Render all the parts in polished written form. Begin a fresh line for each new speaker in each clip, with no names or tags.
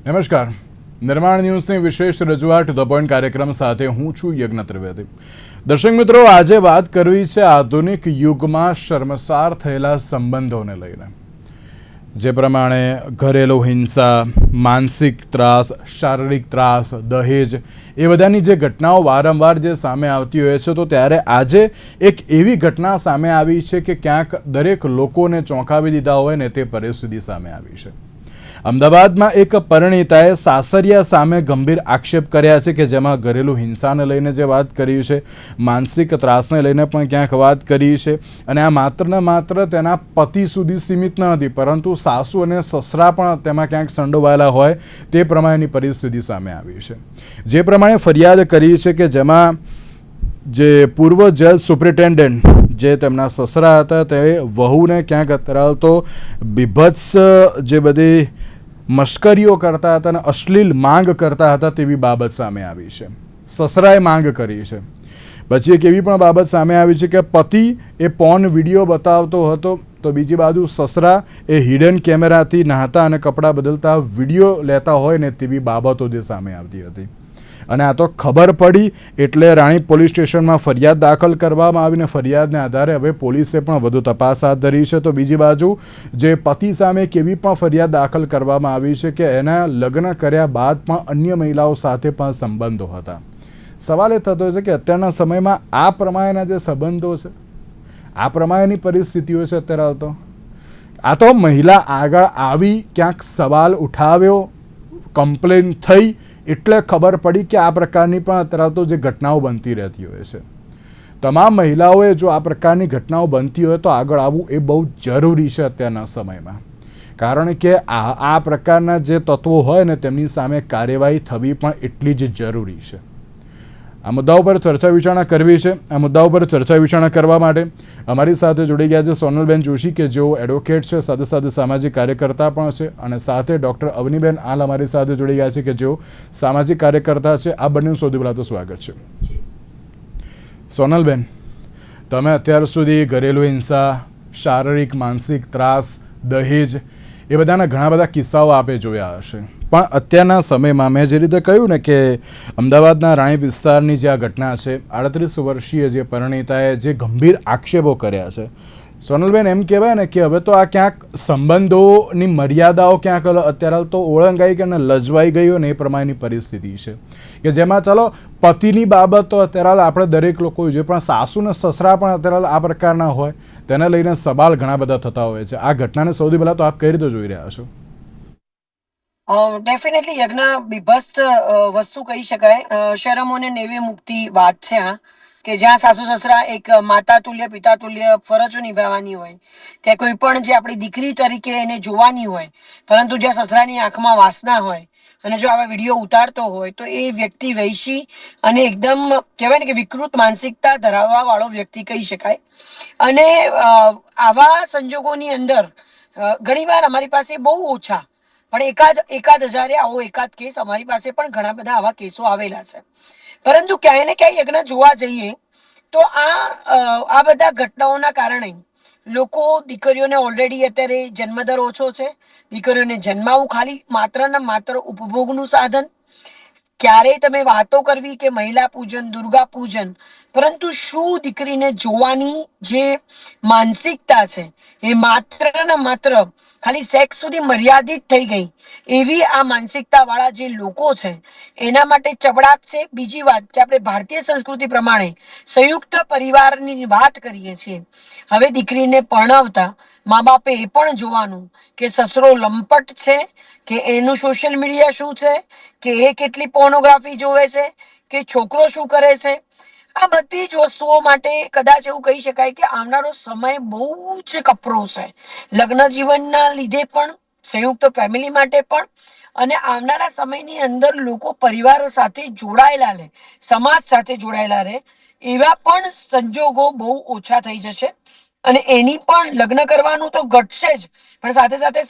નમસ્કાર. નિર્માણ ન્યૂઝની વિશેષ રજૂઆત ધ પોઈન્ટ કાર્યક્રમ સાથે હું છું યજ્ઞ ત્રિવેદી. દર્શક મિત્રો, આજે વાત કરવી છે આધુનિક યુગમાં શર્મસાર થયેલા સંબંધોને લઈને. જે પ્રમાણે ઘરેલું હિંસા, માનસિક ત્રાસ, શારીરિક ત્રાસ, દહેજ એ બધાની જે ઘટનાઓ વારંવાર જે સામે આવતી હોય છે, તો ત્યારે આજે એક એવી ઘટના સામે આવી છે કે ક્યાંક દરેક લોકોને ચોંકાવી દીધા હોય ને તે પરિસ્થિતિ સામે આવી છે. અમદાવાદમાં એક પરિણીતાએ સાસરિયા સામે ગંભીર આક્ષેપ કર્યા છે કે જેમાં ઘરેલું હિંસાને લઈને જે વાત કરી છે, માનસિક ત્રાસને લઈને પણ ક્યાંક વાત કરી છે, અને આ માત્ર ને માત્ર તેના પતિ સુધી સીમિત ન હતી, પરંતુ સાસુ અને સસરા પણ તેમાં ક્યાંક સંડોવાયેલા હોય તે પ્રમાણેની પરિસ્થિતિ સામે આવી છે. જે પ્રમાણે ફરિયાદ કરી છે કે જેમાં જે પૂર્વ જેલ સુપ્રિન્ટેન્ડન્ટ જે તેમના સસરા હતા તે વહુને ક્યાંક અત્યારે તો બીભત્સ જે બધી મશ્કરીઓ કરતા હતા અને અશ્લીલ માંગ કરતા હતા તેવી બાબત સામે આવી છે. સસરાએ માંગ કરી છે. પછી એક એવી પણ બાબત સામે આવી છે કે પતિ એ પોર્ન વિડીયો બતાવતો હતો, તો બીજી બાજુ સસરા એ હિડન કેમેરાથી નહાતા અને કપડાં બદલતા વિડીયો લેતા હોય ને તેવી બાબતો જે સામે આવતી હતી. અને આ તો ખબર પડી એટલે રાણી પોલીસ સ્ટેશનમાં ફરિયાદ દાખલ કરવામાં આવીને ફરિયાદને આધારે હવે પોલીસે પણ વધુ તપાસ હાથ ધરી છે. તો બીજી બાજુ જે પતિ સામે કેવી પણ ફરિયાદ દાખલ કરવામાં આવી છે કે એના લગ્ન કર્યા બાદ પણ અન્ય મહિલાઓ સાથે પણ સંબંધો હતા. સવાલ એ થતો છે કે અત્યારના સમયમાં આ પ્રમાણેના જે સંબંધો છે, આ પ્રમાણેની પરિસ્થિતિઓ છે અત્યારે આ તો મહિલા આગળ આવી, ક્યાંક સવાલ ઉઠાવ્યો, કમ્પ્લેન થઈ એટલે ખબર પડી કે આ પ્રકારની પણ અત્યારે તો જે ઘટનાઓ બનતી રહેતી હોય છે. તમામ મહિલાઓએ જો આ પ્રકારની ઘટનાઓ બનતી હોય તો આગળ આવવું એ બહુ જરૂરી છે અત્યારના સમયમાં, કારણ કે આ પ્રકારના જે તત્વો હોય ને તેમની સામે કાર્યવાહી થવી પણ એટલી જ જરૂરી છે. આ મુદ્દાઓ પર ચર્ચા વિચારણા કરવી છે. આ મુદ્દાઓ પર ચર્ચા વિચારણા કરવા માટે અમારી સાથે જોડી ગયા છે સોનલબેન જોશી કે જેઓ એડવોકેટ છે, સાથે સાથે સામાજિક કાર્યકર્તા પણ છે, અને સાથે ડૉક્ટર અવનીબેન હાલ અમારી સાથે જોડી ગયા છે કે જેઓ સામાજિક કાર્યકર્તા છે. આ બંનેનું સૌથી પહેલાં તો સ્વાગત છે. સોનલબેન, તમે અત્યાર સુધી ઘરેલું હિંસા, શારીરિક માનસિક ત્રાસ, દહેજ એ બધાના ઘણા બધા કિસ્સાઓ આપે જોયા હશે, પણ અત્યારના સમયમાં મેં જે રીતે કહ્યું ને કે અમદાવાદના રાણી વિસ્તારની જે આ ઘટના છે, 38 વર્ષીય જે પરિણીતાએ જે ગંભીર આક્ષેપો કર્યા છે, સોનલબેન એમ કહેવાય ને કે હવે તો આ ક્યાંક સંબંધોની મર્યાદાઓ ક્યાંક અત્યારે તો ઓળંગાઈ કે લજવાઈ ગઈ હોય ને એ પ્રમાણેની પરિસ્થિતિ છે કે જેમાં ચાલો પતિની બાબત તો અત્યારે આપણે દરેક લોકો જોઈએ, પણ સાસુ ને સસરા પણ અત્યારે આ પ્રકારના હોય, તેને લઈને સવાલ ઘણા બધા થતા હોય છે. આ ઘટનાને સૌથી પહેલાં તો આપ કઈ રીતે જોઈ રહ્યા છો?
ડેફિનેટલી યજ્ઞ બીભત્સ વસ્તુ કહી શકાય. શરમોને નેવે મુક્તિ વાત છે આ, કે જ્યાં સાસુ સસરા એક માતા તુલ્ય પિતા તુલ્ય ફરજો નિભાવવાની હોય, ત્યાં કોઈ પણ જે આપણી દીકરી તરીકે એને જોવાની હોય, પરંતુ જ્યાં સસરાની આંખમાં વાસના હોય અને જો આવા વિડીયો ઉતારતો હોય તો એ વ્યક્તિ વૈશી અને એકદમ કહેવાય ને કે વિકૃત માનસિકતા ધરાવવા વાળો વ્યક્તિ કહી શકાય. અને આવા સંજોગોની અંદર ઘણીવાર અમારી પાસે બહુ ઓછા પણ એકાદ હજારે આવો એકાદ કેસ અમારી પાસે પણ ઘણા બધા આવા કેસો આવેલા છે. પરંતુ ક્યાંય ને ક્યાંય યજ્ઞ જોવા જઈએ તો આ બધા ઘટનાઓના કારણે લોકો દીકરીઓને ઓલરેડી અત્યારે જન્મદર ઓછો છે, દીકરીઓને જન્માવું ખાલી માત્ર ને માત્ર ઉપભોગનું સાધન. ક્યારેય તમે વાતો કરવી કે મહિલા પૂજન, દુર્ગા પૂજન, પરંતુ શું દીકરીને જોવાની જે માનસિકતા છે એ માત્ર ને માત્ર ખાલી સેક્સ સુધી મર્યાદિત થઈ ગઈ એવી આ માનસિકતા વાળા જે લોકો છે એના માટે ચબડાક છે. બીજી વાત કે આપણે ભારતીય સંસ્કૃતિ પ્રમાણે સંયુક્ત પરિવારની વાત કરીએ છીએ. હવે દીકરીને પરણાવતા મા બાપે એ પણ જોવાનું કે સસરો લંપટ છે કે એનું સોશિયલ મીડિયા શું છે, કે એ કેટલી પોર્નોગ્રાફી જોવે છે, કે છોકરો શું કરે છે. આ બધી જ વસ્તુઓ માટે કદાચ એવું કહી શકાય કે આવનારો સમય બહુ જ કપરો છે, લગ્ન જીવનના લીધે પણ, સંયુક્ત ફેમિલી માટે પણ, અને આવનારા સમયની અંદર લોકો પરિવાર સાથે જોડાયેલા રહે, સમાજ સાથે જોડાયેલા રહે એવા પણ સંજોગો બહુ ઓછા થઈ જશે. અને એની પણ લગ્ન કરવાનું તો ઘટશે જ, પણ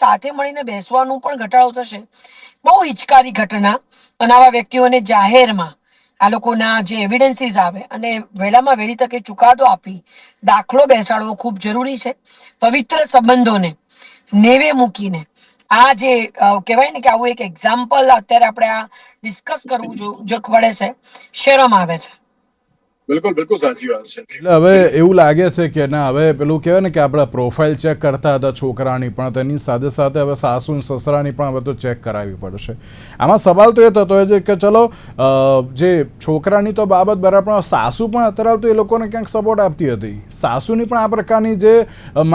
સાથે મળીને બેસવાનું પણ ઘટાડો થશે. બહુ હિચકારી ઘટના. અને આવા વ્યક્તિઓને જાહેરમાં આ લોકોના જે એવિડન્સીસ આવે અને વહેલામાં વહેલી તકે ચુકાદો આપી દાખલો બેસાડવો ખૂબ જરૂરી છે. પવિત્ર સંબંધોને નેવે મૂકીને આ જે કહેવાય ને કે આવું એક એક્ઝામ્પલ અત્યારે આપણે આ ડિસ્કસ કરવું જો પડે છે, શરમ આવે છે.
બિલકુલ બિલકુલ સાચી વાત છે.
એટલે હવે એવું લાગે છે કે ના, હવે પેલું કહેવાય ને કે આપણે પ્રોફાઇલ ચેક કરતા હતા છોકરાની, પણ તેની સાથે સાથે હવે સાસુ ને સસરાની પણ હવે તો ચેક કરાવવી પડશે. આમાં સવાલ તો એ થતો હોય છે કે ચલો જે છોકરાની તો બાબત બરાબર, પણ સાસુ પણ અત્યારે તો એ લોકોને ક્યાંક સપોર્ટ આપતી હતી. સાસુની પણ આ પ્રકારની જે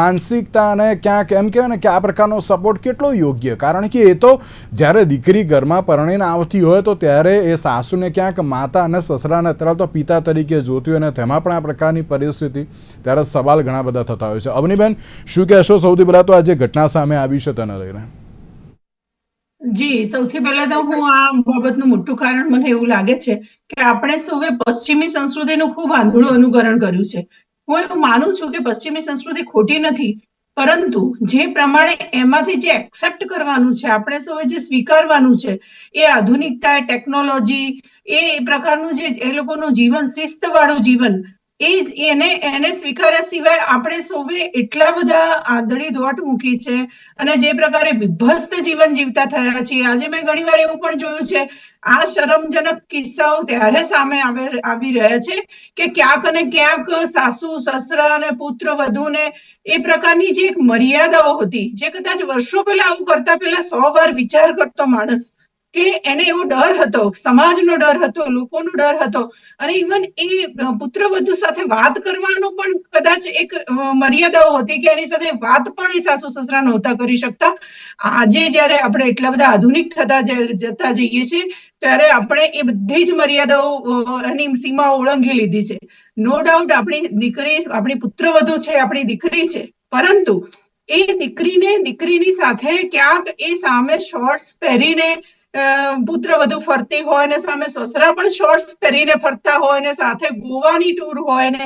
માનસિકતા અને ક્યાંક એમ કહેવાય ને કે આ પ્રકારનો સપોર્ટ કેટલો યોગ્ય, કારણ કે એ તો જ્યારે દીકરી ઘરમાં પરણીને આવતી હોય તો ત્યારે એ સાસુને ક્યાંક માતા અને સસરાને અત્યારે તો પિતા તરીકે જોતી હોય, અને તેમાં પણ આ પ્રકારની પરિસ્થિતિ, ત્યારે સવાલ ઘણા બધા થતા હોય છે. અવનીબેન, શું કહેશો? સૌથી પહેલા તો આજે ઘટના સામે આવી છે તેને લઈને.
જી, સૌથી પહેલા તો હું આ બાબતનું મોટું કારણ મને એવું લાગે છે કે આપણે સૌએ પશ્ચિમી સંસ્કૃતિનું ખૂબ આંધળું અનુકરણ કર્યું છે. હું એવું માનું છું કે પશ્ચિમી સંસ્કૃતિ ખોટી નથી, પરંતુ જે પ્રમાણે એમાંથી જે એક્સેપ્ટ કરવાનું છે, આપણે સૌએ જે સ્વીકારવાનું છે, એ આધુનિકતા, ટેકનોલોજી, એ પ્રકારનું જે એ લોકોનું જીવન, શિસ્તવાળું જીવન, એને સ્વીકાર્યા સિવાય આપણે સૌએ એટલા બધા આંધળી દોટ મૂકી છે અને જે પ્રકારે વિભસ્ત જીવન જીવતા થયા છીએ. આજે મેં ઘણીવાર એવું પણ જોયું છે, આ શરમજનક કિસ્સાઓ ત્યારે સામે આવી રહ્યા છે કે ક્યાંક ને ક્યાંક સાસુ સસરા અને પુત્ર વધુને એ પ્રકારની જે એક મર્યાદાઓ હતી, જે કદાચ વર્ષો પહેલા આવું કરતા પહેલા 100 વાર વિચાર કરતો માણસ, કે એને એવો ડર હતો, સમાજનો ડર હતો, લોકોનો ડર હતો, અને ઇવન એ પુત્રવધુ સાથે વાત કરવાનો પણ કદાચ એક મર્યાદાઓ હતી કે એની સાથે વાત પણ એ સાસુ સસરા નહોતા કરી શકતા. આજે જ્યારે આપણે એટલા બધા આધુનિક જતા જઈએ છીએ, ત્યારે આપણે એ બધી જ મર્યાદાઓ એની સીમાઓ ઓળંગી લીધી છે. નો ડાઉટ આપણી દીકરી, આપણી પુત્રવધુ છે, આપણી દીકરી છે, પરંતુ એ દીકરીની સાથે ક્યાંક એ સામે શોર્ટ્સ પહેરીને પુત્રવધુ ફરતી હોય ને સામે સસરા પણ શોર્ટ્સ પહેરીને ફરતા હોય ને સાથે ગોવાની ટૂર હોય ને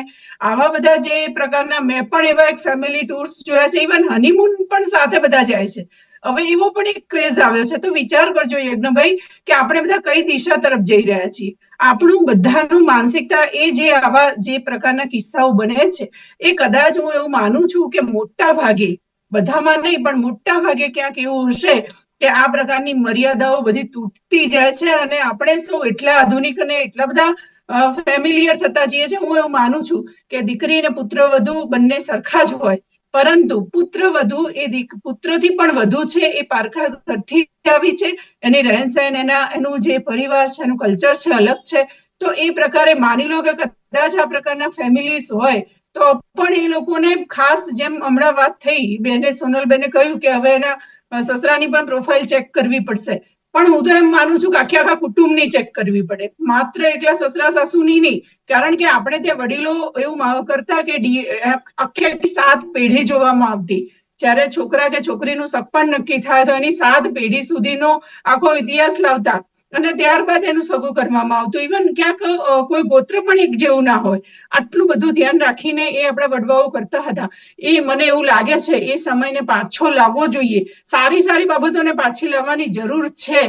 આવા બધા જે પ્રકારના, મેં પણ એવા એક ફેમિલી ટૂર્સ જોયા છે, ઇવન હનીમૂન પણ સાથે બધા જાય છે. હવે એવો પણ એક ક્રેઝ આવ્યો છે. તો વિચાર કરજો યજ્ઞભાઈ કે આપણે બધા કઈ દિશા તરફ જઈ રહ્યા છીએ. આપણું બધાનું માનસિકતા, એ જે આવા જે પ્રકારના કિસ્સાઓ બને છે, એ કદાચ હું એવું માનું છું કે મોટા ભાગે, બધામાં નહીં પણ મોટા ભાગે ક્યાંક એવું હશે કે આ પ્રકારની મર્યાદાઓ બધી તૂટતી જાય છે અને આપણે સૌ એટલા આધુનિક અને એટલા બધા ફેમિલિયર થતા જઈએ છીએ. હું એવું માનું છું કે દીકરી અને પુત્રવધુ બંને સરખા જ હોય, પરંતુ પુત્રવધુ એ પુત્રથી પણ વધુ છે. એ પારખા ઘરથી આવી છે, એની રહેન સહેન, એનું જે પરિવાર છે, એનું કલ્ચર છે, અલગ છે. તો એ પ્રકારે માની લો કે કદાચ આ પ્રકારના ફેમિલીઝ હોય તો પણ એ લોકોને ખાસ, જેમ હમણાં વાત થઈ, બેને સોનલબેને કહ્યું કે હવે એના સસરાની પણ પ્રોફાઇલ ચેક કરવી પડશે, પણ હું તો એમ માનું છું કે આખા કુટુંબની ચેક કરવી પડે, માત્ર એકલા સસરા સાસુની નહીં. કારણ કે આપણે ત્યાં વડીલો એવું કરતા કે આખી 7 પેઢી જોવામાં આવતી. જ્યારે છોકરા કે છોકરીનું સગપણ નક્કી થાય તો એની 7 પેઢી સુધીનો આખો ઇતિહાસ લાવતા અને ત્યારબાદ એનું સગું કરવામાં આવતું. ઇવન ક્યાંક કોઈ ગોત્ર પણ એક જેવું ના હોય. આટલું બધું ધ્યાન રાખીને એ આપણા વડવાઓ કરતા હતા. એ મને એવું લાગે છે એ સમયને પાછો લાવવો જોઈએ. સારી બાબતોને પાછી લાવવાની જરૂર છે,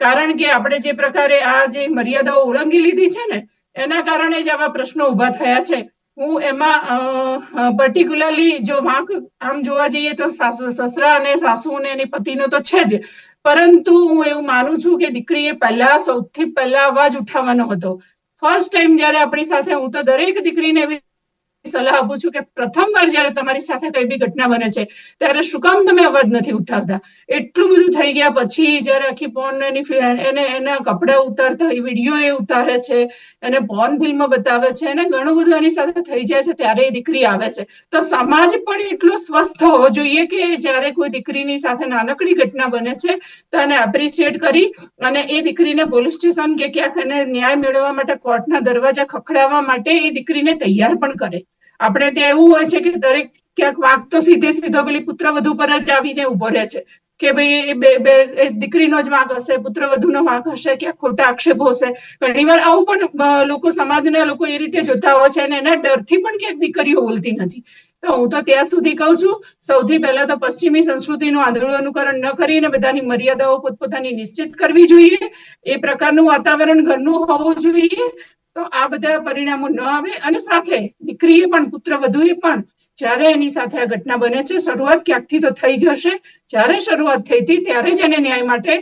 કારણ કે આપણે જે પ્રકારે આ જે મર્યાદાઓ ઓળંગી લીધી છે ને, એના કારણે જ આવા પ્રશ્નો ઉભા થયા છે. હું એમાં પર્ટિક્યુલરલી જો વાંક આમ જોવા જઈએ તો સસરા અને સાસુ અને એની પતિનો તો છે જ, પરંતુ હું એવું માનું છું કે દીકરીએ સૌથી પહેલા અવાજ ઉઠાવવાનો હતો. ફર્સ્ટ ટાઈમ જયારે આપણી સાથે, હું તો દરેક દીકરીને એવી સલાહ આપું છું કે પ્રથમવાર જયારે તમારી સાથે કઈ બી ઘટના બને છે ત્યારે શું કામ તમે અવાજ નથી ઉઠાવતા? એટલું બધું થઈ ગયા પછી જયારે આખી પોર્ન એના કપડા ઉતારતા હોય, વિડીયો એ ઉતારે છે, એને પોર્ન ફિલ્મ બતાવે છે, અને ઘણું બધું એની સાથે થઈ જાય છે, ત્યારે એ દીકરી આવે છે. તો સમાજ પણ એટલો સ્વસ્થ હોવો જોઈએ કે જયારે કોઈ દીકરીની સાથે નાનકડી ઘટના બને છે તો એને એપ્રિશિએટ કરી અને એ દીકરીને પોલીસ સ્ટેશન કે ક્યાંક એને ન્યાય મેળવવા માટે કોર્ટના દરવાજા ખખડાવવા માટે એ દીકરીને તૈયાર પણ કરે. આપણે ત્યાં એવું હોય છે કે દરેક ક્યાંક વાંક તો સીધો પેલી પુત્રવધુ પર જ આવીને ઉભો રહે છે કે ભાઈ એ દીકરીનો જ વાંક હશે, પુત્રવધુનો વાંક હશે, ક્યાંક ખોટા આક્ષેપો હશે. ઘણીવાર આવું પણ સમાજના લોકો એ રીતે જોતા હોય છે અને એના ડરથી પણ ક્યાંક દીકરીઓ બોલતી નથી. તો હું તો ત્યાં સુધી કહું છું, સૌથી પહેલા તો પશ્ચિમી સંસ્કૃતિનું આંધળું અનુકરણ ન કરીને બધાની મર્યાદાઓ પોતપોતાની નિશ્ચિત કરવી જોઈએ. એ પ્રકારનું વાતાવરણ ઘરનું હોવું જોઈએ, તો આ બધા પરિણામો ન આવે. અને સાથે દીકરીએ પણ, પુત્રવધુએ પણ જ્યારે એની સાથે આ ઘટના બને છે. શરૂઆત ક્યાંકથી તો થઈ જશે. જ્યારે શરૂઆત થઈ હતી ત્યારે જ એને ન્યાય માટે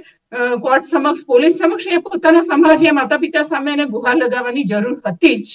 કોર્ટ સમક્ષ, પોલીસ સમક્ષ, એ પોતાના સમાજ, એ માતા પિતા સામે એને ગુહાર લગાવવાની જરૂર હતી જ.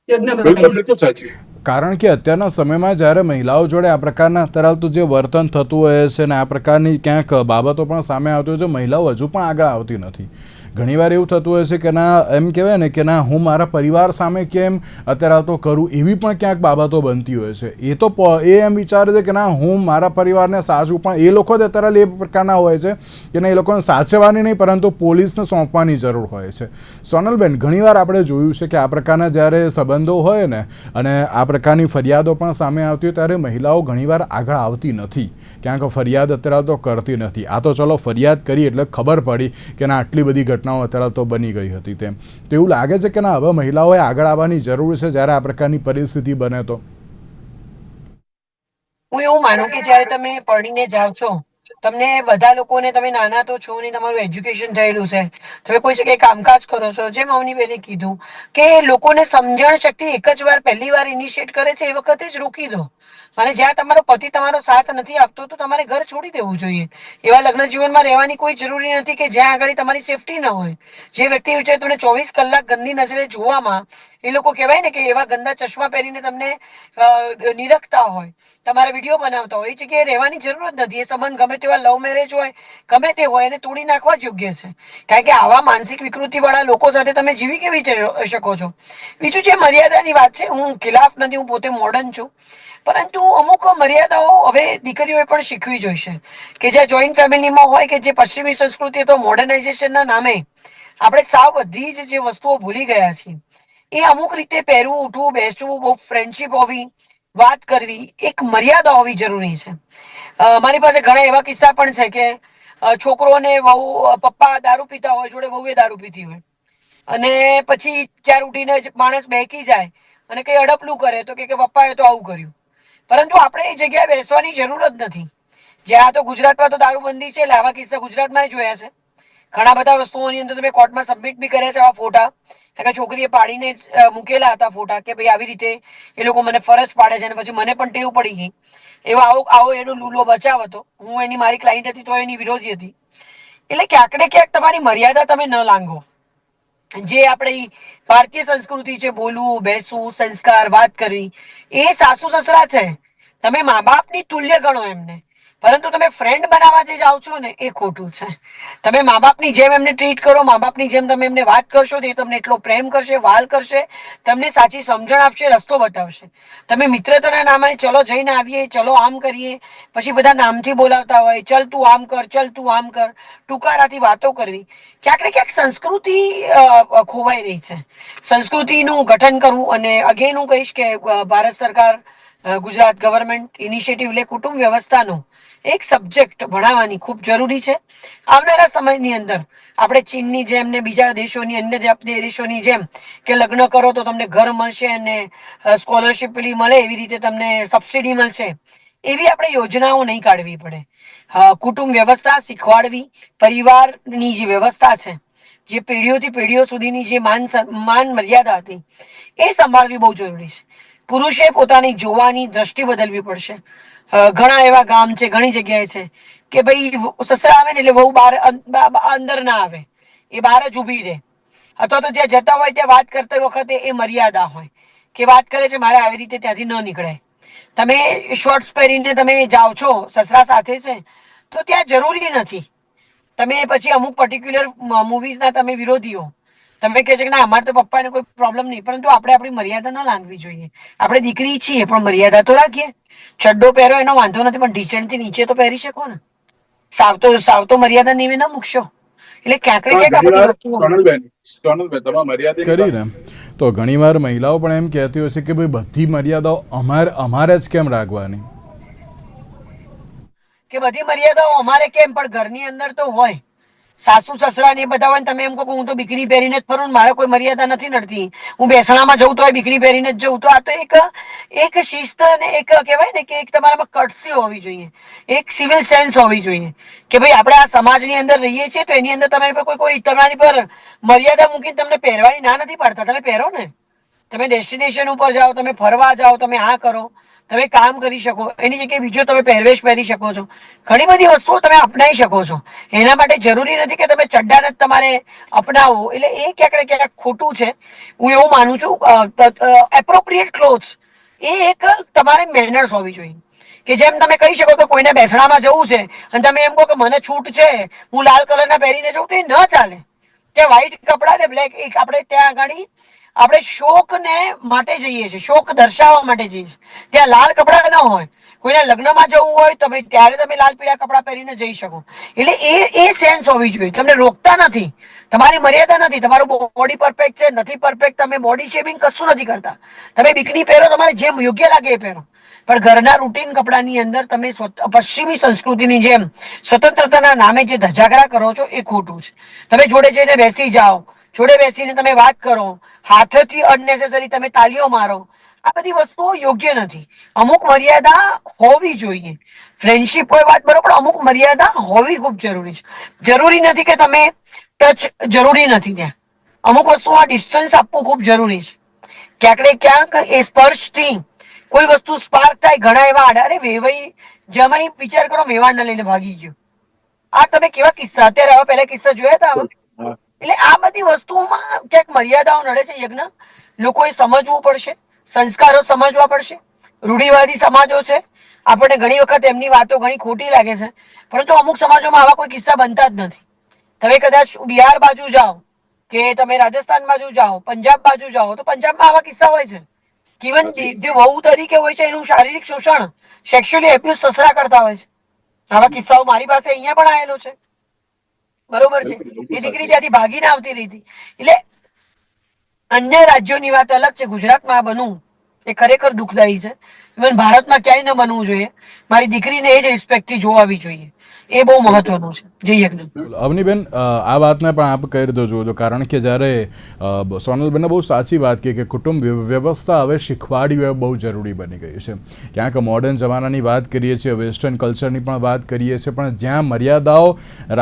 યજ્ઞભાઈ,
બિલકુલ સાચી.
કારણ કે અત્યારના સમયમાં જ્યારે મહિલાઓ જોડે આ પ્રકારના અત્યારે જે વર્તન થતું હોય છે ને આ પ્રકારની ક્યાંક બાબતો પણ સામે આવતી હોય છે, મહિલાઓ હજુ પણ આગળ આવતી નથી. ઘણીવાર એવું થતું હોય છે કે ના, એમ કહેવાય ને કે ના, હું મારા પરિવાર સામે કેમ અત્યારે તો કરું, એવી પણ ક્યાંક બાબતો બનતી હોય છે. એ એમ વિચારે છે કે ના, હું મારા પરિવારને સાચું, પણ એ લોકો જ અત્યારે એ પ્રકારના હોય છે કે ના, એ લોકોને સાચવવાની નહીં પરંતુ પોલીસને સોંપવાની જરૂર હોય છે. સોનલબેન, ઘણીવાર આપણે જોયું છે કે આ પ્રકારના જ્યારે સંબંધો હોય ને અને આ પ્રકારની ફરિયાદો પણ સામે આવતી હોય ત્યારે મહિલાઓ ઘણીવાર આગળ આવતી નથી, ક્યાંક ફરિયાદ અત્યારે તો કરતી નથી. આ તો ચલો ફરિયાદ કરી એટલે ખબર પડી કે ના, આટલી બધી ઘટનાઓ અત્યારે તો બની ગઈ હતી તેમ. તો એવું લાગે છે કે ના, હવે મહિલાઓએ આગળ આવવાની જરૂર છે જ્યારે આ પ્રકારની પરિસ્થિતિ બને તો?
હું એવું માનું કે જ્યારે તમે પરણીને જાઓ છો, તમને બધા લોકોને, તમે નાના તો છો ને, તમારું એજ્યુકેશન થયેલું છે, તમે કોઈ જગ્યાએ કામકાજ કરો છો, જેમ અવની બેને કીધું કે લોકોને સમજણ શક્તિ એક જ વાર, પહેલી વાર ઇનિશિએટ કરે છે એ વખતે જ રોકી દો. અને જ્યાં તમારો પતિ તમારો સાથ નથી આપતો તો તમારે ઘર છોડી દેવું જોઈએ. એવા લગ્ન જીવનમાં રહેવાની કોઈ જરૂરી નથી કે જ્યાં આગળ તમારી સેફટી ન હોય. જે વ્યક્તિ વિશે તમને 24 કલાક ગંદી નજરે જોવામાં, એ લોકો કહેવાય ને કે એવા ગંદા ચશ્મા પહેરીને તમને નિરખતા હોય, તમારા વિડીયો બનાવતા હોય, એ જગ્યાએ રહેવાની જરૂર જ નથી. એ સંબંધ ગમે તેવા લવ મેરેજ હોય, ગમે તે હોય, એને તોડી નાખવા જ યોગ્ય છે. કારણ કે આવા માનસિક વિકૃતિ વાળા લોકો સાથે તમે જીવી કેવી રીતે શકો છો? બીજું, જે મર્યાદાની વાત છે, હું ખિલાફ નથી, હું પોતે મોડર્ન છું, પરંતુ અમુક મર્યાદાઓ હવે દીકરીઓએ પણ શીખવી જોઈશે. કે જે જોઈન્ટ ફેમિલીમાં હોય, કે જે પશ્ચિમી સંસ્કૃતિ તો મોડર્નાઇઝેશનના નામે આપણે સાવ બધી જ જે વસ્તુઓ ભૂલી ગયા છીએ. એ અમુક રીતે પહેરવું, ઉઠવું, બેસવું, બહુ ફ્રેન્ડશીપ હોવી, વાત કરવી, એક મર્યાદા હોવી જરૂરી છે. મારી પાસે ઘણા એવા કિસ્સા પણ છે કે છોકરો ને વહુ, પપ્પા દારૂ પીતા હોય, જોડે વહુ એ દારૂ પીતી હોય, અને પછી ચાર ઉઠીને માણસ બહેકી જાય અને કઈ અડપલું કરે તો કે પપ્પાએ તો આવું કર્યું. પરંતુ આપણે એ જગ્યાએ બેસવાની જરૂર જ નથી. જ્યાં તો ગુજરાતમાં તો દારૂબંધી છે એટલે આવા કિસ્સા ગુજરાતમાં જોયા છે. ઘણા બધા વસ્તુઓની અંદર તમે કોર્ટમાં સબમિટ બી કર્યા છે આવા ફોટા, કે છોકરીએ પાડીને મૂકેલા હતા ફોટા કે ભાઈ આવી રીતે એ લોકો મને ફરજ પાડે છે, અને પછી મને પણ ટેવ પડી ગઈ. આવો એનો લૂલો બચાવ હતો. હું એની, મારી ક્લાયન્ટ હતી તો એની વિરોધી હતી. એટલે ક્યાંક ને ક્યાંક તમારી મર્યાદા તમે ન લાંઘો. જે આપણી ભારતીય સંસ્કૃતિ છે, બોલવું, બેસવું, સંસ્કાર, વાત કરવી, એ સાસુ સસરા છે, તમે મા બાપની તુલ્ય ગણો એમને. પરંતુ તમે ફ્રેન્ડ બનાવવા જે જાઓ છો ને, એ ખોટું છે. તમે મા બાપની જેમ એમને ટ્રીટ કરો, મા બાપની જેમ તમે એમને વાત કરશો તો એ તમને એટલો પ્રેમ કરશે, વાલ કરશે, તમને સાચી સમજણ આપશે, રસ્તો બતાવશે. તમે મિત્રતાના નામે ચલો જઈને આવીએ, ચલો આમ કરીએ, પછી બધા નામથી બોલાવતા હોય, ચલ તું આમ કર, ચલ તું આમ કર, ટૂંકારાથી વાતો કરવી, ક્યાંક ને ક્યાંક સંસ્કૃતિ ખોવાઈ રહી છે. સંસ્કૃતિનું ગઠન કરવું. અને અગેન હું કહીશ કે ભારત સરકાર, ગુજરાત ગવર્મેન્ટ ઇનિશિયેટિવ લે, કુટુંબ વ્યવસ્થાનો એક સબ્જેક્ટ ભણાવવાની ખૂબ જરૂરી છે. આવનારા સમયની અંદર આપણે ચીનની જેમ ને બીજા દેશોની, અન્ય દેશોની જેમ કે લગ્ન કરો તો તમને ઘર મળશે અને સ્કોલરશીપ પેલી મળે એવી રીતે તમને સબસિડી મળશે, એવી આપણે યોજનાઓ નહીં કાઢવી પડે. કુટુંબ વ્યવસ્થા શીખવાડવી, પરિવારની જે વ્યવસ્થા છે, જે પેઢીઓથી પેઢીઓ સુધીની જે માન મર્યાદા હતી, એ સંભાળવી બહુ જરૂરી છે. પુરુષે પોતાની જોવાની દ્રષ્ટિ બદલવી પડશે. ઘણા એવા ગામ છે, ઘણી જગ્યાએ છે કે ભાઈ સસરા આવે ને એટલે બહુ બહાર અંદર ના આવે, એ બહાર જ ઉભી રહે. અથવા તો જ્યાં જતા હોય ત્યાં વાત કરતી વખતે એ મર્યાદા હોય કે વાત કરે છે, મારે આવી રીતે ત્યાંથી ન નીકળે. તમે શોર્ટ્સ પહેરીને તમે જાઓ છો સસરા સાથે છે તો ત્યાં જરૂરી નથી. તમે પછી અમુક પર્ટિક્યુલર મુવીઝના તમે વિરોધીઓ, તમે કહે છે કે ના અમારે તો પપ્પાને કોઈ પ્રોબ્લેમ નહીં, પરંતુ આપણે આપણી મર્યાદા ના લાંઘવી જોઈએ. આપણે દીકરી છીએ પણ મર્યાદા તો રાખીએ. ચડ્ડો પહેરો એનો વાંધો નથી, પણ ઢીચણથી નીચે તો પહેરી શકો ને. સાવતો મર્યાદા નીવે ન મૂકશો. એટલે ક્યાંક ને ક્યાંક આ બધી વસ્તુઓ
સોનલબેન, તમારા મર્યાદાની વાત
કરીને તો ઘણીવાર મહિલાઓ પણ એમ કહેતી હોય છે કે ભાઈ બધી મર્યાદાઓ અમારે જ કેમ રાખવાની,
કે બધી મર્યાદાઓ અમારે કેમ, પણ ઘરની અંદર તો હોય. સાસુ સસરા ને બધા હોય, તમે એમ કહો હું તો બીકની પહેરીને જ ફરું, મારે કોઈ મર્યાદા નથી નડતી, હું બેસણામાં જઉં તો બીકની પહેરીને જ જઉં, તો આ તો એક શિસ્ત ને એક કહેવાય ને કે એક તમારામાં કટસી હોવી જોઈએ, એક સિવિલ સેન્સ હોવી જોઈએ કે ભાઈ આપણે આ સમાજની અંદર રહીએ છીએ તો એની અંદર તમે કોઈ તમારી પર મર્યાદા મૂકીને તમને પહેરવાની ના નથી પાડતા, તમે પહેરો ને. તમે ડેસ્ટિનેશન ઉપર જાઓ, તમે ફરવા જાઓ, તમે આ કરો, તમે કામ કરી શકો, એની જગ્યાએ બીજો તમે પહેરવેશ પહેરી શકો છો, ઘણી બધી વસ્તુઓ તમે અપનાવી શકો છો. એના માટે જરૂરી નથી કે તમે ચડ્ડાને જ તમારે અપનાવો, એટલે એ ક્યાંક ને ક્યાંક ખોટું છે. હું એવું માનું છું. એપ્રોપ્રિએટ ક્લોથ્સ એ એક તમારે મેનર્સ હોવી જોઈએ, કે જેમ તમે કહી શકો કે કોઈને બેસણામાં જવું છે અને તમે એમ કહો કે મને છૂટ છે, હું લાલ કલરના પહેરીને જઉં, તો એ ન ચાલે. ત્યાં વ્હાઈટ કપડા ને બ્લેક, એક આપણે ત્યાં આગળ આપણે શોક ને માટે જઈએ છીએ, શોક દર્શાવવા માટે જઈએ છીએ. ત્યાં લાલ કપડા ન હોય. કોઈને લગ્નમાં જવું હોય તો ત્યારે તમે લાલ પીળા કપડા પહેરીને જઈ શકો. એટલે એ સેન્સ હોવી જોઈએ. તમને રોકતા નથી, તમારી મર્યાદા નથી. તમારું બોડી પરફેક્ટ છે, નથી પરફેક્ટ, તમે બોડી શેવિંગ કશું નથી કરતા. તમે બીકની પહેરો, તમારે જેમ યોગ્ય લાગે એ પહેરો. પણ ઘરના રૂટીન કપડાની અંદર તમે પશ્ચિમી સંસ્કૃતિની જેમ સ્વતંત્રતાના નામે જે ધજાગરા કરો છો એ ખોટું છે. તમે જોડે જઈને બેસી જાઓ, જોડે બેસીને તમે વાત કરો, હાથથી અનનેસેસરી તમે તાલીઓ મારો, આ બધી વસ્તુઓ યોગ્ય નથી. અમુક મર્યાદા હોવી જોઈએ. ફ્રેન્ડશીપ હોય વાત બરોબર, અમુક મર્યાદા હોવી ખૂબ જરૂરી છે. જરૂરી નથી કે તમે ટચ જરૂરી નથી. ત્યાં અમુક વસ્તુમાં ડિસ્ટન્સ આપવું ખૂબ જરૂરી છે. ક્યાંક ને ક્યાંક એ સ્પર્શથી કોઈ વસ્તુ સ્પાર્ક થાય. ઘણા એવા અરે વેવાઈ જમાઈ વિચાર કરો, વેવાણને લઈને ભાગી ગયો. આ તમે કેવા કિસ્સા, અત્યારે હવે પહેલા કિસ્સા જોયા હતા આવા? એટલે આ બધી વસ્તુઓમાં ક્યાંક મર્યાદાઓ નડે છે. યજ્ઞ લોકોએ સમજવું પડશે, સંસ્કારો સમજવા પડશે. રૂઢિવાદી સમાજો છે, આપણને ઘણી વખત એમની વાતો ઘણી ખોટી લાગે છે, પરંતુ અમુક સમાજોમાં આવા કોઈ કિસ્સા બનતા જ નથી. તમે કદાચ બિહાર બાજુ જાઓ કે તમે રાજસ્થાન બાજુ જાઓ, પંજાબ બાજુ જાઓ, તો પંજાબમાં આવા કિસ્સા હોય છે. ઇવન જે વહુ તરીકે હોય છે એનું શારીરિક શોષણ, સેક્સ્યુઅલી એબ્યુઝ સસરા કરતા હોય છે. આવા કિસ્સાઓ મારી પાસે અહીંયા પણ આવેલો છે. બરોબર છે. એ દીકરી ત્યાંથી ભાગીને આવતી રહી હતી. એટલે અન્ય રાજ્યોની વાત અલગ છે. ગુજરાતમાં આ બનવું એ ખરેખર દુઃખદાયી છે. ઇવન ભારતમાં ક્યાંય ન બનવું જોઈએ. મારી દીકરીને એ જ રિસ્પેક્ટથી જોવાવી જોઈએ. એ બહુ મહત્વનું છે. જય યજ્ઞ.
અવનીબેન, આ વાતને પણ આપ કહી દો છો, કારણ કે જ્યારે સોનલબેને બહુ સાચી વાત કહી કે કુટુંબ વ્યવસ્થા હવે શીખવાડવી બહુ જરૂરી બની ગઈ છે. ક્યાંક મોડર્ન જમાનાની વાત કરીએ છીએ, વેસ્ટર્ન કલ્ચરની પણ વાત કરીએ છીએ, પણ જ્યાં મર્યાદાઓ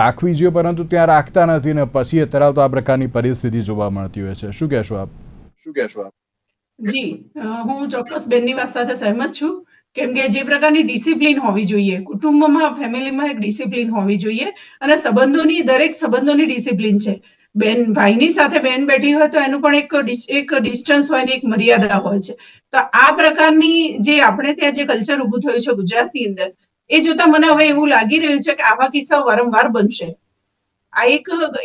રાખવી જોઈએ પરંતુ ત્યાં રાખતા નથી ને પછી અત્યારે તો આ પ્રકારની પરિસ્થિતિ જોવા મળતી હોય છે. શું કહેશો આપ?
જી, હું ચોક્કસ બેનની વાત સાથે સહેમત છું. કેમ કે જે પ્રકારની ડિસિપ્લિન હોવી જોઈએ, કુટુંબમાં, ફેમિલીમાં એક ડિસિપ્લિન હોવી જોઈએ. અને સંબંધોની, દરેક સંબંધોની ડિસિપ્લિન છે. બેન ભાઈની સાથે બેન બેઠી હોય તો એનું પણ એક ડિસ્ટન્સ હોય ને એક મર્યાદા હોય છે. તો આ પ્રકારની જે આપણે ત્યાં જે કલ્ચર ઊભું થયું છે ગુજરાતની અંદર, એ જોતા મને હવે એવું લાગી રહ્યું છે કે આવા કિસ્સાઓ વારંવાર બનશે. આ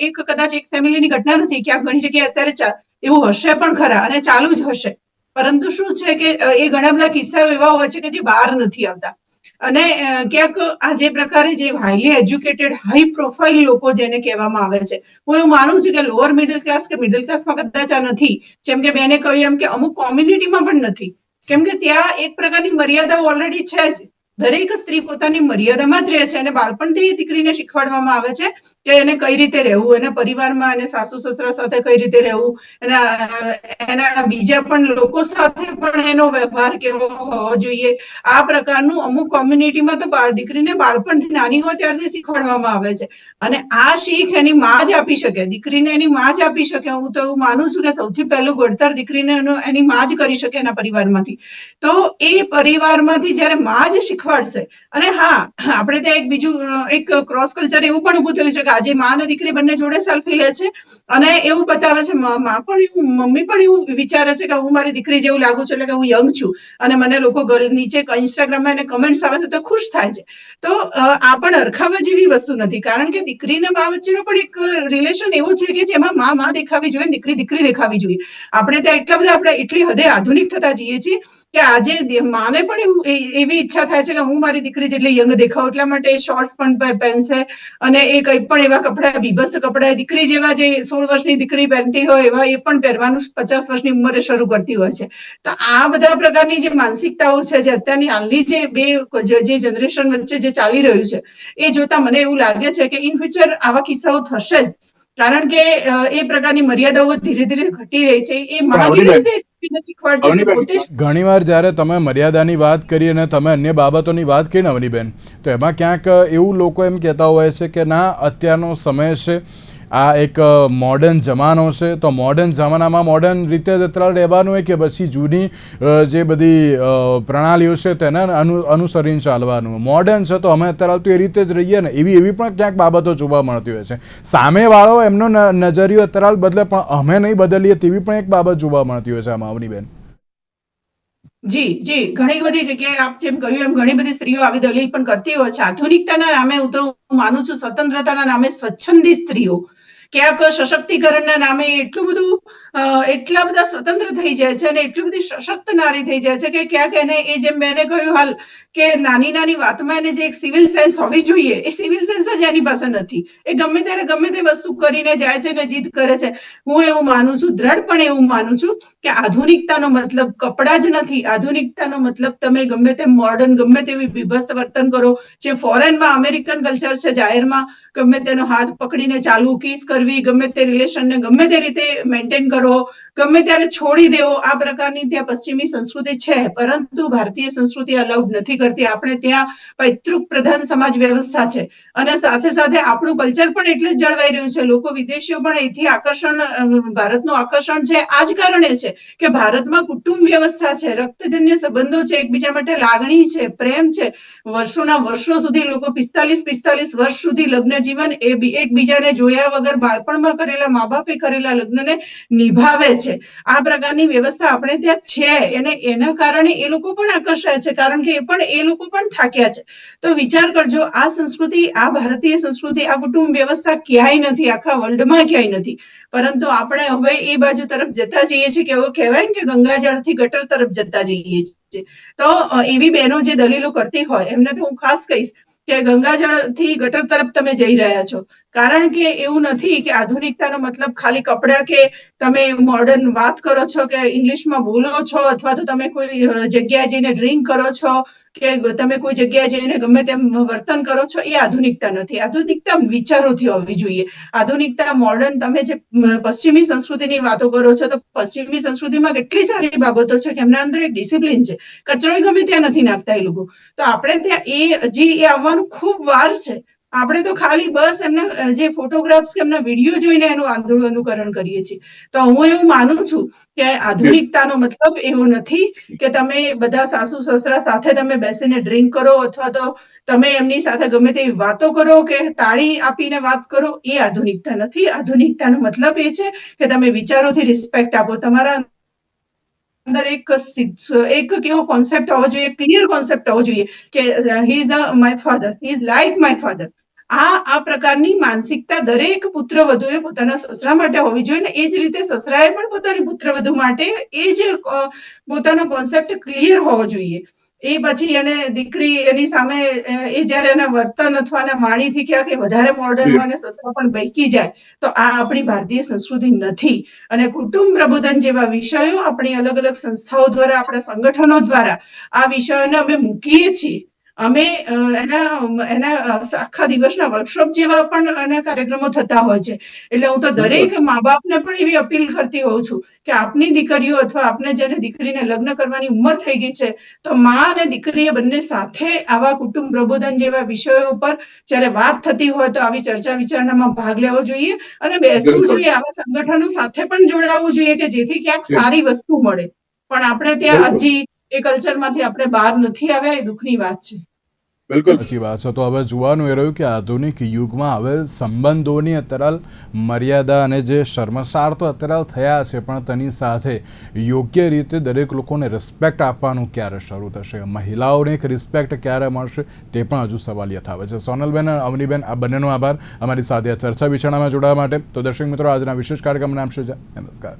એક કદાચ એક ફેમિલીની ઘટના નથી, ક્યાંક ઘણી જગ્યાએ અત્યારે એવું હશે પણ ખરા અને ચાલુ જ હશે. પરંતુ શું છે કે એ ઘણા બધા કિસ્સાઓ એવા હોય છે કે જે બહાર નથી આવતા. અને ક્યાંક આ જે પ્રકારે જે હાઈલી એજ્યુકેટેડ, હાઈ પ્રોફાઇલ લોકો જેને કહેવામાં આવે છે, હું એવું માનું છું કે લોઅર મિડલ ક્લાસ કે મિડલ ક્લાસમાં કદાચ આ નથી. જેમ કે બેને કહ્યું એમ કે અમુક કોમ્યુનિટીમાં પણ નથી. કેમ કે ત્યાં એક પ્રકારની મર્યાદા ઓલરેડી છે જ. દરેક સ્ત્રી પોતાની મર્યાદામાં જ રહે છે અને બાળપણથી દીકરીને શીખવાડવામાં આવે છે કે એને કઈ રીતે રહેવું, એના પરિવારમાં, એને સાસુ સસરા સાથે કઈ રીતે રહેવું, એના બીજા પણ લોકો સાથે પણ એનો વ્યવહાર કેવો હોવો જોઈએ. આ પ્રકારનું અમુક કોમ્યુનિટીમાં તો દીકરીને બાળપણથી નાની હોય ત્યારથી શીખવાડવામાં આવે છે. અને આ શીખ એની માં જ આપી શકે, દીકરીને એની માં જ આપી શકે. હું તો એવું માનું છું કે સૌથી પહેલું ઘડતર દીકરીને એની માં જ કરી શકે એના પરિવારમાંથી. તો એ પરિવારમાંથી જયારે માં જ શીખવાડશે. અને હા, આપણે ત્યાં એક બીજું એક ક્રોસ કલ્ચર એવું પણ ઉભું થયું છે કે આજે માં અને દીકરી બંને જોડે સેલ્ફી લે છે અને એવું બતાવે છે, માં પણ એવું, મમ્મી પણ એવું વિચારે છે કે હું મારી દીકરી જેવું લાગુ છું, એટલે કે હું યંગ છું અને મને લોકો નીચે ઇન્સ્ટાગ્રામમાં એને કમેન્ટ્સ આવે છે તો ખુશ થાય છે. તો આ પણ અરખાવા જેવી વસ્તુ નથી, કારણ કે દીકરી અને મા વચ્ચેનો પણ એક રિલેશન એવો છે કે જેમાં માં દેખાવી જોઈએ, દીકરી દેખાવી જોઈએ. આપણે ત્યાં એટલા બધા, આપણે એટલી હદે આધુનિક થતા જઈએ છીએ કે આજે માને પણ એવી ઈચ્છા થાય છે કે હું મારી દીકરી જેટલી યંગ દેખાઉં, એટલા માટે શોર્ટ્સ પણ પહેરશે અને એ કંઈ પણ એવા કપડા, બીભત્સ કપડા, દીકરી જેવા જે 16 વર્ષની દીકરી પહેરતી હોય એવા એ પણ પહેરવાનું 50 વર્ષની ઉંમરે શરૂ કરતી હોય છે. તો આ બધા પ્રકારની જે માનસિકતાઓ છે, જે અત્યારની હાલની જે જનરેશન વચ્ચે જે ચાલી રહ્યું છે, એ જોતા મને એવું લાગે છે કે ઇન ફ્યુચર આવા કિસ્સાઓ થશે જ. કારણ કે એ પ્રકારની મર્યાદાઓ ધીરે ધીરે ઘટી રહી છે. એ માં કેવી રીતે શીખવાડશે પોતે?
ઘણીવાર જ્યારે તમે મર્યાદાની વાત કરી અને તમે અન્ય બાબતોની વાત કરી ને અવનીબેન, તો એમાં ક્યાંક એવું લોકો એમ કહેતા હોય છે કે ના, અત્યારનો સમય છે આ એક મોડર્ન જમાનો છે, તો મોડર્ન જમાનામાં મોડર્ન રીતે જ અત્યારે રહેવાનું હોય કે પછી જૂની જે બધી પ્રણાલીઓ છે તેને અનુસરીને ચાલવાનું? મોડર્ન છે તો અમે અત્યારે તો એ રીતે જ રહીએ ને, એવી પણ ક્યાંક બાબતો જોવા મળતી હોય છે. સામેવાળો એમનો નજરિયો અત્યારે બદલે પણ અમે નહીં બદલીએ તેવી પણ એક બાબત જોવા મળતી હોય છે આમાં, અવનીબેન.
જી ઘણી બધી જગ્યાએ આપ જેમ કહ્યું એમ ઘણી બધી સ્ત્રીઓ આવી દલીલ પણ કરતી હોય છે. આધુનિકતાના નામે હું તો માનું છું, સ્વતંત્રતાના નામે સ્વચ્છંદી સ્ત્રીઓ ક્યાંક સશક્તિકરણના નામે એટલા બધા સ્વતંત્ર થઈ જાય છે અને એટલી બધી સશક્ત નારી થઈ જાય છે કે ક્યાંક એને એ જેમ મેં કહ્યું હાલ કે નાની નાની વાતમાં એને જે એક સિવિલ સેન્સ હોવી જોઈએ, એ સિવિલ સેન્સ જ એની પાસે નથી. એ ગમે ત્યારે ગમે તે વસ્તુ કરીને જાય છે ને જીદ કરે છે. હું એવું માનું છું, દ્રઢપણે એવું માનું છું કે આધુનિકતાનો મતલબ કપડાં જ નથી. આધુનિકતાનો મતલબ તમે ગમે તે મોડર્ન ગમે તેવી વિભસ્ત વર્તન કરો, જે ફોરેનમાં અમેરિકન કલ્ચર છે, જાહેરમાં ગમે તેનો હાથ પકડીને ચાલુ, કિસ કરવી, ગમે તે રિલેશનને ગમે તે રીતે મેન્ટેન કરો, ગમે ત્યારે છોડી દેવો, આ પ્રકારની ત્યાં પશ્ચિમી સંસ્કૃતિ છે. પરંતુ ભારતીય સંસ્કૃતિ અલાઉડ નથી કરતી. આપણે ત્યાં પૈતૃક પ્રધાન સમાજ વ્યવસ્થા છે અને સાથે સાથે આપણું કલ્ચર પણ એટલે જ જળવાઈ રહ્યું છે. લોકો વિદેશીઓ પણ અહીંથી ભારતનું આકર્ષણ છે આ જ કારણે છે કે ભારતમાં કુટુંબ વ્યવસ્થા છે, રક્તજન્ય સંબંધો છે, એકબીજા માટે લાગણી છે, પ્રેમ છે. વર્ષોના વર્ષો સુધી લોકો 45 વર્ષ સુધી લગ્ન જીવન એકબીજાને જોયા વગર બાળપણમાં કરેલા, મા બાપે કરેલા લગ્નને નિભાવે છે. આ પ્રકારની વ્યવસ્થા આપણે ત્યાં છે અને એના કારણે એ લોકો પણ આકર્ષાય છે, કારણ કે એ લોકો પણ થાક્યા છે. તો વિચાર કરજો, આ સંસ્કૃતિ, આ ભારતીય સંસ્કૃતિ, આ કુટુંબ વ્યવસ્થા ક્યાંય નથી, આખા વર્લ્ડમાં ક્યાંય નથી. પરંતુ આપણે હવે એ બાજુ તરફ જતા જઈએ છીએ કે એવું કહેવાય ને કે ગંગાજળથી ગટર તરફ જતા જઈએ છીએ. તો એવી બહેનો જે દલીલો કરતી હોય એમને તો હું ખાસ કહીશ કે ગંગાજળથી ગટર તરફ તમે જઈ રહ્યા છો. કારણ કે એવું નથી કે આધુનિકતાનો મતલબ ખાલી કપડાં કે તમે મોડર્ન વાત કરો છો કે ઇંગ્લિશમાં બોલો છો અથવા તો તમે કોઈ જગ્યાએ જઈને ડ્રિંક કરો છો કે તમે કોઈ જગ્યાએ જઈને ગમે તેમ વર્તન કરો છો, એ આધુનિકતા નથી. આધુનિકતા વિચારોથી હોવી જોઈએ. આધુનિકતા મોડર્ન, તમે જે પશ્ચિમી સંસ્કૃતિની વાતો કરો છો તો પશ્ચિમી સંસ્કૃતિમાં કેટલી સારી બાબતો છે કે એમના અંદર એક ડિસિપ્લિન છે. કચરો ગમે ત્યાં નથી નાખતા એ લોકો. તો આપણે ત્યાં એ હજી આવવાનું ખૂબ વાર છે. આપણે તો ખાલી બસ એમના જે ફોટોગ્રાફ્સ કે એમના વિડીયો જોઈને એનું અનુકરણ કરીએ છીએ. તો હું એવું માનું છું કે આધુનિકતાનો મતલબ એવો નથી કે તમે બધા સાસુ સસરા સાથે તમે બેસીને ડ્રિંક કરો અથવા તો તમે એમની સાથે ગમે તેવી વાતો કરો કે તાળી આપીને વાત કરો. એ આધુનિકતા નથી. આધુનિકતાનો મતલબ એ છે કે તમે વિચારોથી રિસ્પેક્ટ આપો. તમારા અંદર એક કેવો કોન્સેપ્ટ હોવો જોઈએ, ક્લિયર કોન્સેપ્ટ હોવો જોઈએ કે he is my father, he is like my father. આ પ્રકારની માનસિકતા દરેક પુત્રવધુએ પોતાના સસરા માટે હોવી જોઈએ ને એ જ રીતે સસરાએ પણ પોતાની પુત્રવધુ માટે એ જ પોતાનો કોન્સેપ્ટ ક્લિયર હોવો જોઈએ. એ પછી એને દીકરી એની સામે એ જયારે એના વર્તન અથવા એના વાણીથી ક્યાંક વધારે મોડર્ન હોય અને સસરા પણ બૈકી જાય તો આ આપણી ભારતીય સંસ્કૃતિ નથી. અને કુટુંબ પ્રબોધન જેવા વિષયો આપણી અલગ અલગ સંસ્થાઓ દ્વારા, આપણા સંગઠનો દ્વારા આ વિષયોને અમે મૂકીએ છીએ. અમે એના આખા દિવસના વર્કશોપ જેવા પણ એના કાર્યક્રમો થતા હોય છે. એટલે હું તો દરેક મા બાપને પણ એવી અપીલ કરતી હોઉં છું કે આપની દીકરીઓ અથવા આપને જેને દીકરીને લગ્ન કરવાની ઉંમર થઈ ગઈ છે તો મા અને દીકરીએ બંને સાથે આવા કુટુંબ પ્રબોધન જેવા વિષયો ઉપર જ્યારે વાત થતી હોય તો આવી ચર્ચા વિચારણામાં ભાગ લેવો જોઈએ અને બેસવું જોઈએ. આવા સંગઠનો સાથે પણ જોડાવવું જોઈએ કે જેથી ક્યાંક સારી વસ્તુ મળે. પણ આપણે ત્યાં હજી એ કલ્ચરમાંથી આપણે બહાર નથી આવ્યા. એ દુઃખની વાત છે.
બિલકુલ
સાચી વાત છે. તો હવે જોવાનું એ રહ્યું કે આધુનિક યુગમાં હવે સંબંધોની અત્યારે મર્યાદા અને જે શર્મસાર તો અત્યારે થયા છે, પણ તેની સાથે યોગ્ય રીતે દરેક લોકોને રિસ્પેક્ટ આપવાનું ક્યારે શરૂ થશે, મહિલાઓને એક રિસ્પેક્ટ ક્યારે મળશે, તે પણ હજુ સવાલ યથાવત છે. સોનલબેન અને અવનીબેન, આ બંનેનો આભાર અમારી સાથે આ ચર્ચા વિચારણામાં જોડાવા માટે. તો દર્શક મિત્રો, આજના વિશેષ કાર્યક્રમનું નામ છે. નમસ્કાર.